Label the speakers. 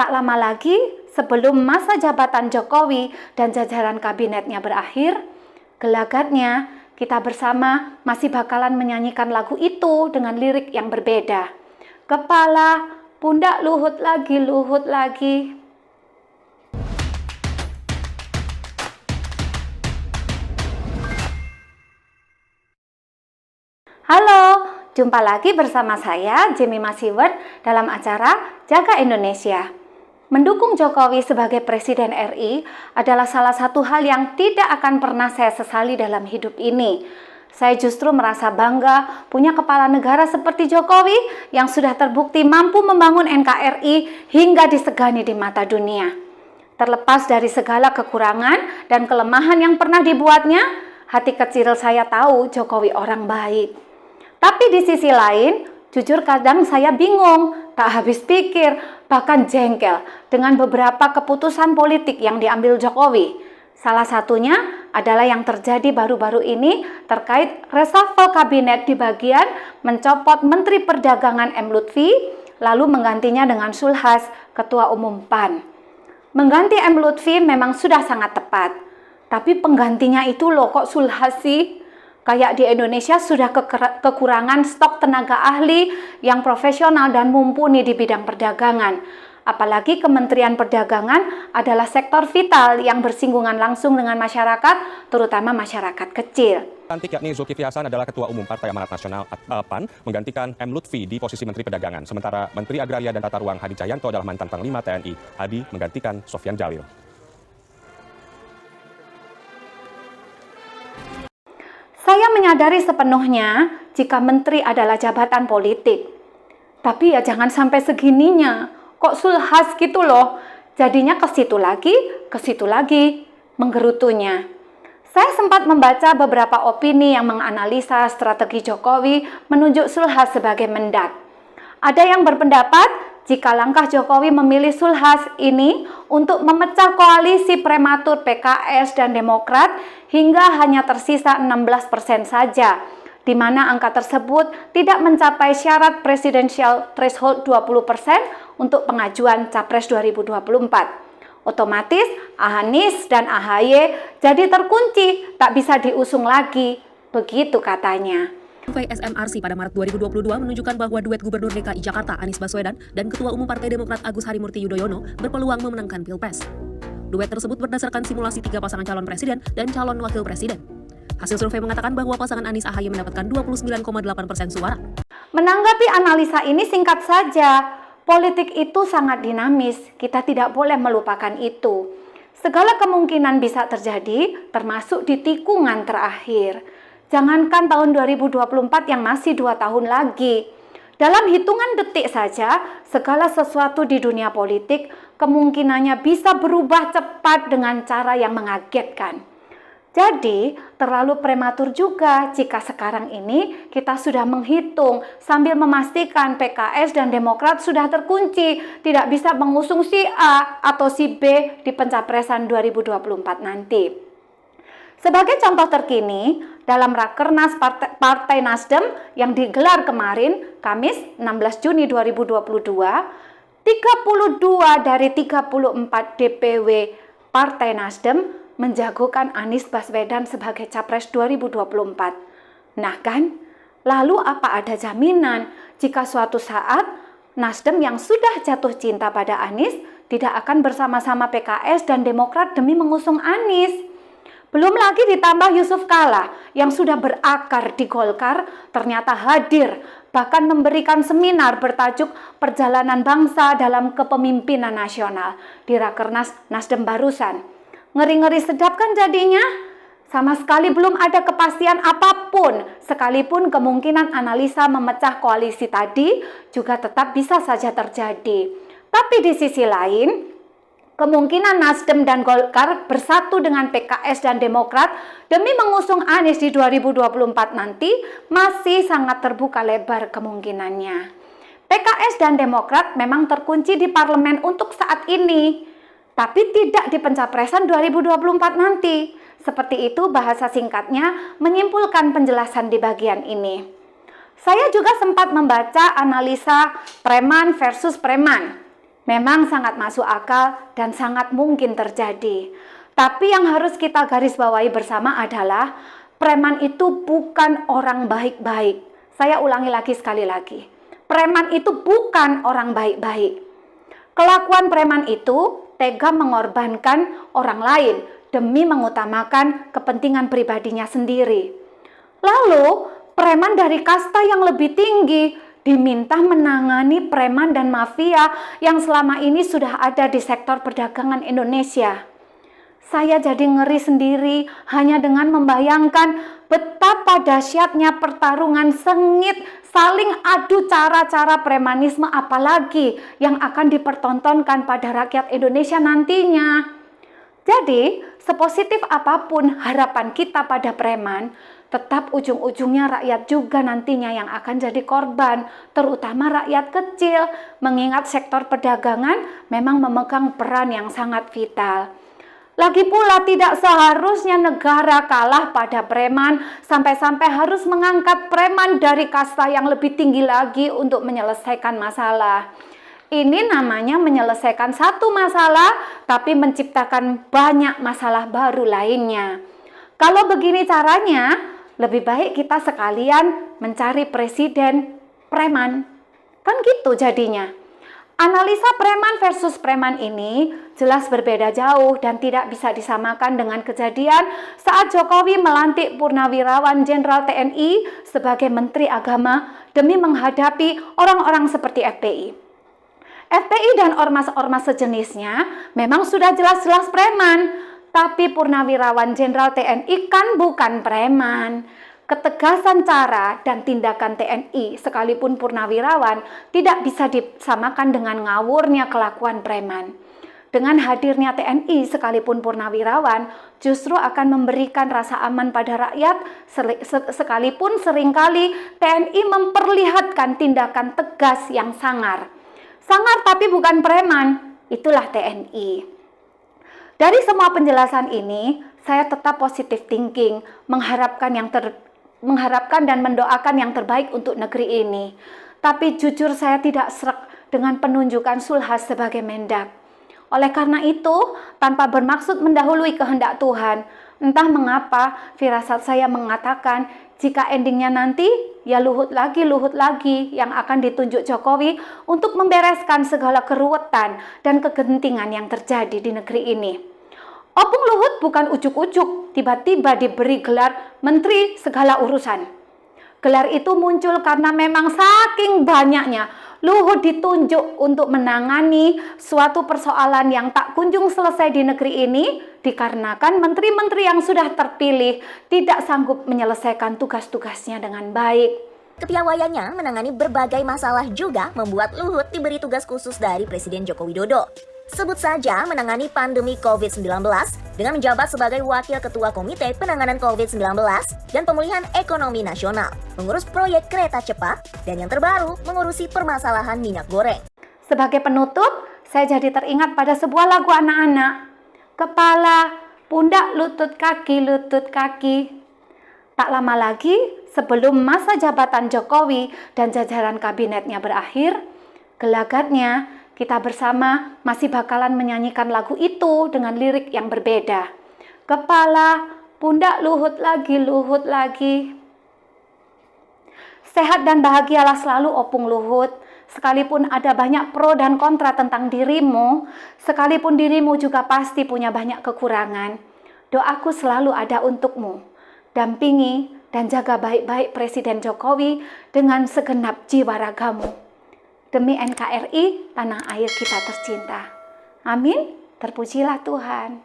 Speaker 1: Tak lama lagi, sebelum masa jabatan Jokowi dan jajaran kabinetnya berakhir, gelagatnya kita bersama masih bakalan menyanyikan lagu itu dengan lirik yang berbeda. Kepala, pundak luhut lagi. Halo, jumpa lagi bersama saya, Jemima Siwert, dalam acara Jaga Indonesia. Mendukung Jokowi sebagai Presiden RI adalah salah satu hal yang tidak akan pernah saya sesali dalam hidup ini. Saya justru merasa bangga punya kepala negara seperti Jokowi yang sudah terbukti mampu membangun NKRI hingga disegani di mata dunia. Terlepas dari segala kekurangan dan kelemahan yang pernah dibuatnya, hati kecil saya tahu Jokowi orang baik. Tapi di sisi lain, jujur kadang saya bingung, tak habis pikir, bahkan jengkel dengan beberapa keputusan politik yang diambil Jokowi. Salah satunya adalah yang terjadi baru-baru ini terkait reshuffle kabinet di bagian mencopot Menteri Perdagangan M. Lutfi, lalu menggantinya dengan Zulhas, Ketua Umum PAN. Mengganti M. Lutfi memang sudah sangat tepat, tapi penggantinya itu loh kok Zulhas sih? Kayak di Indonesia sudah kekurangan stok tenaga ahli yang profesional dan mumpuni di bidang perdagangan. Apalagi Kementerian Perdagangan adalah sektor vital yang bersinggungan langsung dengan masyarakat, terutama masyarakat kecil.
Speaker 2: Lantik yakni Zulkifli Hasan adalah Ketua Umum Partai Amanat Nasional PAN, menggantikan M. Lutfi di posisi Menteri Perdagangan. Sementara Menteri Agraria dan Tata Ruang Hadi Cahyanto adalah mantan Panglima TNI. Hadi menggantikan Sofyan Djalil.
Speaker 1: Saya menyadari sepenuhnya jika menteri adalah jabatan politik. Tapi ya jangan sampai segininya. Kok Zulhas gitu loh. Jadinya ke situ lagi, menggerutunya. Saya sempat membaca beberapa opini yang menganalisa strategi Jokowi menunjuk Zulhas sebagai mendat. Ada yang berpendapat jika langkah Jokowi memilih Zulhas ini untuk memecah koalisi prematur PKS dan Demokrat hingga hanya tersisa 16% saja, di mana angka tersebut tidak mencapai syarat presidensial threshold 20% untuk pengajuan Capres 2024. Otomatis Anies dan AHY jadi terkunci, tak bisa diusung lagi, begitu katanya.
Speaker 3: Survei SMRC pada Maret 2022 menunjukkan bahwa duet Gubernur DKI Jakarta Anies Baswedan dan Ketua Umum Partai Demokrat Agus Harimurti Yudhoyono berpeluang memenangkan Pilpres. Duet tersebut berdasarkan simulasi 3 pasangan calon presiden dan calon wakil presiden. Hasil survei mengatakan bahwa pasangan Anies AHY mendapatkan 29,8% suara.
Speaker 1: Menanggapi analisa ini singkat saja, politik itu sangat dinamis, kita tidak boleh melupakan itu. Segala kemungkinan bisa terjadi, termasuk di tikungan terakhir. Jangankan tahun 2024 yang masih 2 tahun lagi. Dalam hitungan detik saja, segala sesuatu di dunia politik kemungkinannya bisa berubah cepat dengan cara yang mengagetkan. Jadi, terlalu prematur juga jika sekarang ini kita sudah menghitung sambil memastikan PKS dan Demokrat sudah terkunci, tidak bisa mengusung si A atau si B di pencapresan 2024 nanti. Sebagai contoh terkini, dalam Rakernas Partai Nasdem yang digelar kemarin, Kamis 16 Juni 2022, 32 dari 34 DPW Partai Nasdem menjagokan Anies Baswedan sebagai Capres 2024. Nah kan, lalu apa ada jaminan jika suatu saat Nasdem yang sudah jatuh cinta pada Anies tidak akan bersama-sama PKS dan Demokrat demi mengusung Anies? Belum lagi ditambah Yusuf Kalla yang sudah berakar di Golkar ternyata hadir, bahkan memberikan seminar bertajuk Perjalanan Bangsa dalam Kepemimpinan Nasional di Rakernas Nasdem barusan. Ngeri-ngeri sedap kan jadinya? Sama sekali belum ada kepastian apapun, sekalipun kemungkinan analisa memecah koalisi tadi juga tetap bisa saja terjadi. Tapi di sisi lain, kemungkinan Nasdem dan Golkar bersatu dengan PKS dan Demokrat demi mengusung Anies di 2024 nanti masih sangat terbuka lebar kemungkinannya. PKS dan Demokrat memang terkunci di parlemen untuk saat ini, tapi tidak di pencapresan 2024 nanti. Seperti itu bahasa singkatnya menyimpulkan penjelasan di bagian ini. Saya juga sempat membaca analisa preman versus preman. Memang sangat masuk akal dan sangat mungkin terjadi. Tapi yang harus kita garis bawahi bersama adalah preman itu bukan orang baik-baik. Saya ulangi lagi sekali lagi. Preman itu bukan orang baik-baik. Kelakuan preman itu tega mengorbankan orang lain demi mengutamakan kepentingan pribadinya sendiri. Lalu, preman dari kasta yang lebih tinggi diminta menangani preman dan mafia yang selama ini sudah ada di sektor perdagangan Indonesia. Saya jadi ngeri sendiri hanya dengan membayangkan betapa dahsyatnya pertarungan sengit saling adu cara-cara premanisme apalagi yang akan dipertontonkan pada rakyat Indonesia nantinya. Jadi, sepositif apapun harapan kita pada preman, tetap ujung-ujungnya rakyat juga nantinya yang akan jadi korban, terutama rakyat kecil, mengingat sektor perdagangan memang memegang peran yang sangat vital. Lagi pula tidak seharusnya negara kalah pada preman sampai-sampai harus mengangkat preman dari kasta yang lebih tinggi lagi untuk menyelesaikan masalah. Ini namanya menyelesaikan satu masalah tapi menciptakan banyak masalah baru lainnya. Kalau begini caranya, lebih baik kita sekalian mencari presiden preman. Kan gitu jadinya. Analisa preman versus preman ini jelas berbeda jauh dan tidak bisa disamakan dengan kejadian saat Jokowi melantik Purnawirawan Jenderal TNI sebagai Menteri Agama demi menghadapi orang-orang seperti FPI. FPI dan ormas-ormas sejenisnya memang sudah jelas-jelas preman, tapi Purnawirawan Jenderal TNI kan bukan preman. Ketegasan cara dan tindakan TNI sekalipun purnawirawan tidak bisa disamakan dengan ngawurnya kelakuan preman. Dengan hadirnya TNI sekalipun purnawirawan justru akan memberikan rasa aman pada rakyat sekalipun seringkali TNI memperlihatkan tindakan tegas yang sangar. Sangar tapi bukan preman, itulah TNI. Dari semua penjelasan ini, saya tetap positive thinking, mengharapkan dan mendoakan yang terbaik untuk negeri ini. Tapi jujur saya tidak srek dengan penunjukan Sulhas sebagai Mendak. Oleh karena itu, tanpa bermaksud mendahului kehendak Tuhan, entah mengapa firasat saya mengatakan jika endingnya nanti, ya Luhut lagi yang akan ditunjuk Jokowi untuk membereskan segala keruwetan dan kegentingan yang terjadi di negeri ini. Opung Luhut bukan ujuk-ujuk tiba-tiba diberi gelar Menteri Segala Urusan. Gelar itu muncul karena memang saking banyaknya Luhut ditunjuk untuk menangani suatu persoalan yang tak kunjung selesai di negeri ini dikarenakan menteri-menteri yang sudah terpilih tidak sanggup menyelesaikan tugas-tugasnya dengan baik.
Speaker 4: Kepiawaiannya menangani berbagai masalah juga membuat Luhut diberi tugas khusus dari Presiden Joko Widodo. Sebut saja menangani pandemi COVID-19 dengan menjabat sebagai Wakil Ketua Komite Penanganan COVID-19 dan Pemulihan Ekonomi Nasional, mengurus proyek kereta cepat, dan yang terbaru mengurusi permasalahan minyak goreng.
Speaker 1: Sebagai penutup, saya jadi teringat pada sebuah lagu anak-anak. Kepala, pundak, lutut, kaki. Tak lama lagi, sebelum masa jabatan Jokowi dan jajaran kabinetnya berakhir, gelagatnya kita bersama masih bakalan menyanyikan lagu itu dengan lirik yang berbeda. Kepala, pundak, Luhut lagi. Sehat dan bahagialah selalu Opung Luhut. Sekalipun ada banyak pro dan kontra tentang dirimu, sekalipun dirimu juga pasti punya banyak kekurangan, doaku selalu ada untukmu. Dampingi dan jaga baik-baik Presiden Jokowi dengan segenap jiwa ragamu. Demi NKRI, tanah air kita tercinta. Amin, terpujilah Tuhan.